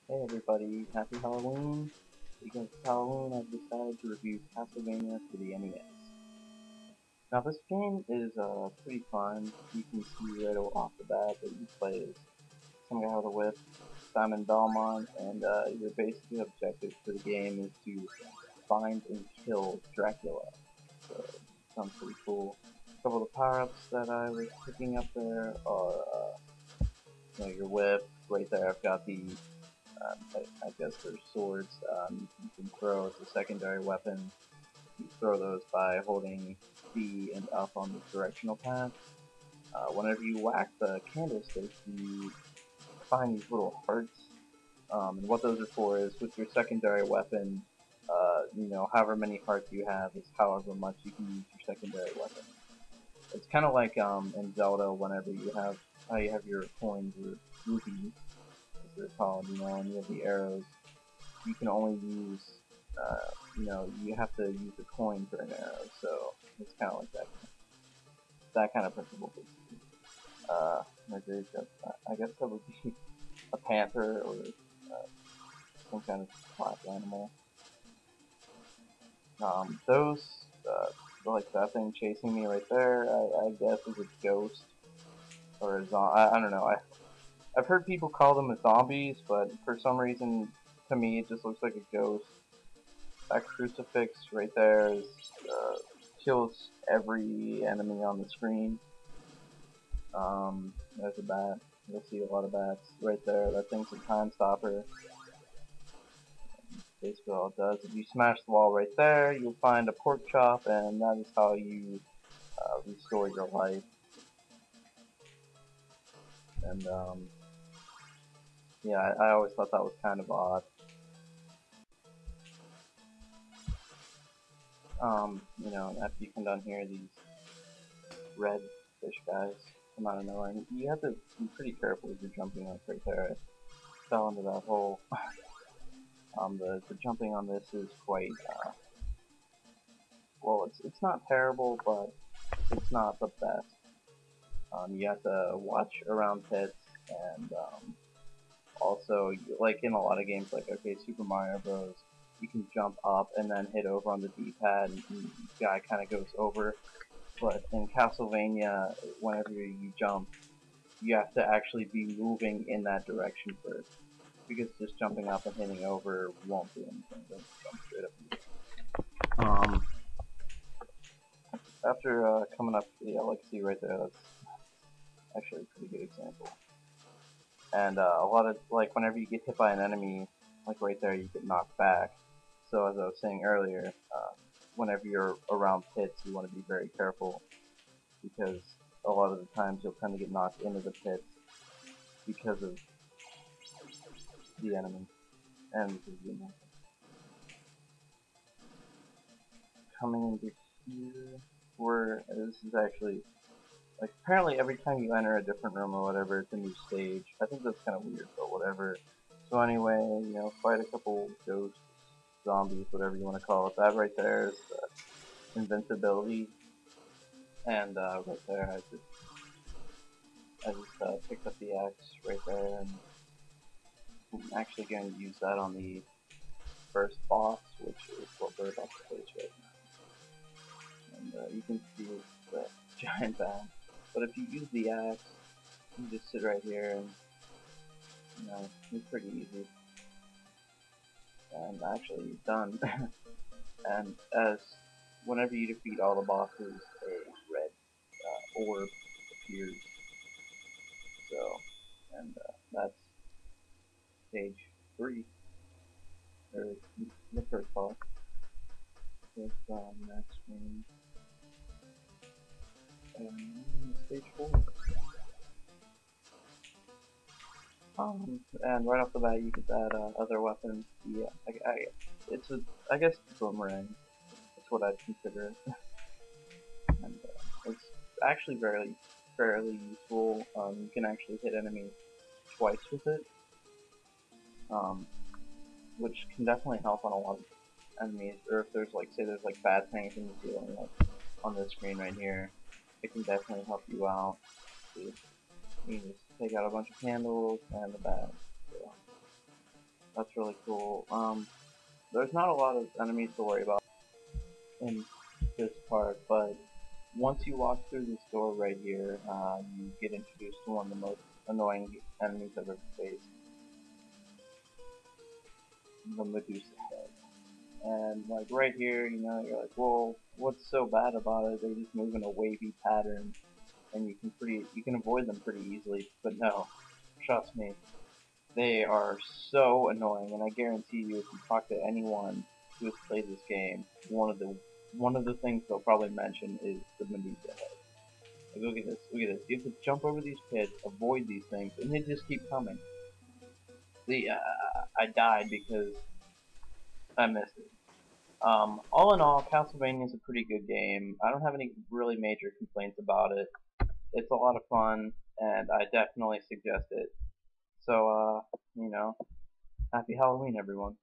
Hey everybody, happy Halloween! Because it's Halloween, I've decided to review Castlevania for the NES. Now this game is pretty fun. You can see right off the bat that you play as some guy with a whip, Simon Belmont, and your basic objective for the game is to find and kill Dracula. So, sounds pretty cool. A couple of the power-ups that I was picking up there are, your whip. Right there, I've got the I guess there's swords you can throw as a secondary weapon. You throw those by holding B and up on the directional pad. Whenever you whack the candlestick, you find these little hearts. And what those are for is with your secondary weapon, however many hearts you have is however much you can use your secondary weapon. It's kind of like in Zelda, whenever you have your coins or rupees, as they're called, and you have the arrows. You can only use, you have to use a coin for an arrow, so it's kind of like that kind of principle, basically. My grave I guess that would be a panther or some kind of black animal. Those, like that thing chasing me right there, I guess is a ghost or a zombie. I don't know. I've heard people call them zombies, but for some reason, to me, it just looks like a ghost. That crucifix right there kills every enemy on the screen. There's a bat. You'll see a lot of bats right there. That thing's a time stopper. Basically all it does. If you smash the wall right there, you'll find a pork chop, and that is how you restore your life. And yeah, I always thought that was kind of odd. After you come down here, these red fish guys come out of nowhere, and you have to be pretty careful as you're jumping up right there. I fell into that hole. The jumping on this is quite, well, it's not terrible, but it's not the best. You have to watch around pits, and also, like in a lot of games, like, okay, Super Mario Bros., you can jump up and then hit over on the D-pad, and the guy kind of goes over. But in Castlevania, whenever you jump, you have to actually be moving in that direction first. Because just jumping up and hitting over won't do anything. Don't jump straight up. After coming up to the LXC right there, that's actually a pretty good example. And a lot of, like, whenever you get hit by an enemy, like right there, you get knocked back. So as I was saying earlier, whenever you're around pits, you want to be very careful, because a lot of the times you'll tend to get knocked into the pits because of the enemy and because of the enemy. Coming into here, where this is actually, like, apparently every time you enter a different room or whatever, it's a new stage. I think that's kind of weird, but whatever. So anyway, fight a couple ghosts, zombies, whatever you want to call it. That right there is invincibility, and right there I just picked up the axe right there, and I'm actually going to use that on the first boss, which is what we're about to face right now. And you can see the giant bat. But if you use the axe, you can just sit right here, and it's pretty easy. And actually done. And as whenever you defeat all the bosses, a red orb appears. So, and that's stage 3, or the first boss. With next screen, and stage 4. And right off the bat, you get that other weapon. Yeah, I guess it's a boomerang. That's what I'd consider it. And it's actually fairly useful. You can actually hit enemies twice with it, which can definitely help on a lot of enemies. Or if there's like, say there's like bats hanging from the ceiling, like on this screen right here, it can definitely help you out. You can just take out a bunch of candles and the bat. So, That's really cool. There's not a lot of enemies to worry about in this part, but once you walk through this door right here, you get introduced to one of the most annoying enemies I've ever faced, the Medusa head. And like right here, you're like, well, what's so bad about it? They just move in a wavy pattern, and you can avoid them pretty easily. But no, trust me, they are so annoying, and I guarantee you, if you talk to anyone who has played this game, one of the things they'll probably mention is the Medusa head. Like, look at this, look at this. You have to jump over these pits, avoid these things, and they just keep coming. See, I died because I missed it. All in all, Castlevania is a pretty good game. I don't have any really major complaints about it. It's a lot of fun, and I definitely suggest it. So, happy Halloween, everyone.